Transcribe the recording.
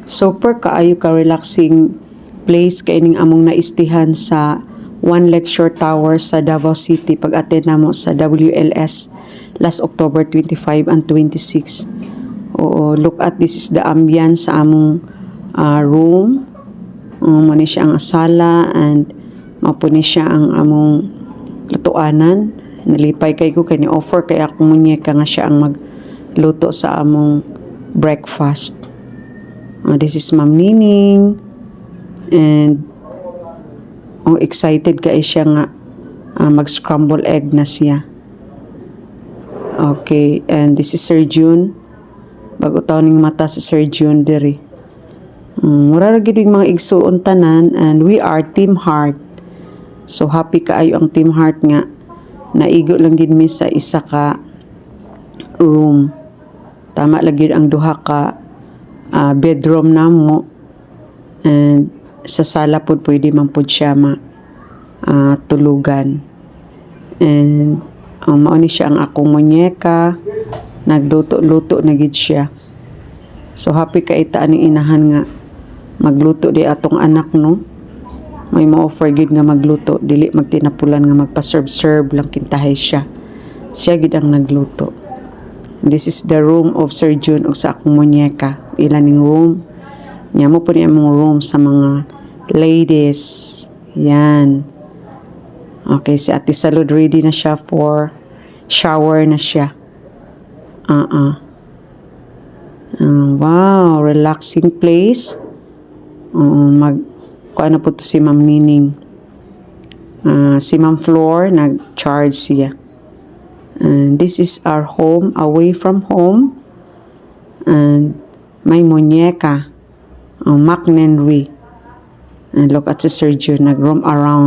Super kaayo ka relaxing place kay ning among naistihan sa One Lecture Tower sa Davao City pag-attend namo sa WLS last October 25 and 26. Oo, look at this is the ambience sa among room. Muna siya ang sala and mapuni siya ang among lutuanan. Nalipay kay ko kay ni offer kay ako munyeka nga siya ang magluto sa among breakfast. This is Ma'am Nining and excited kay siya nga mag-scramble egg na siya. Okay, and this is Sir June. Bago tawning mata sa Sir June diri. Mura ra gid mga igsuon tanan and we are Team Heart. So happy kaayo ang Team Heart nga naigo lang gid mi sa isa ka room. Tama lang gid ang duha ka bedroom namo and sa sala pod pwede man pod siya tulugan. And mao ni siya ang akong munyeka, nagluto-luto na gid siya. So happy ka ita aning inahan nga magluto di atong anak no. May ma-offer gid nga magluto, dili magtinapulan nga magpa-serve lang kintahay siya. Siya gid ang nagluto. This is the room of Sir June ug sa akong munyeka. Ilaning room. Nya mo po niya mong room sa mga ladies. Yan. Okay, si Ate Salud ready na siya for shower na siya. Wow, relaxing place. Kuano po to si Ma'am Nining. Si Ma'am Floor nag-charge siya. And this is our home, away from home. And may munyeka, McNenry. And look at si Sir June, nag-roam around.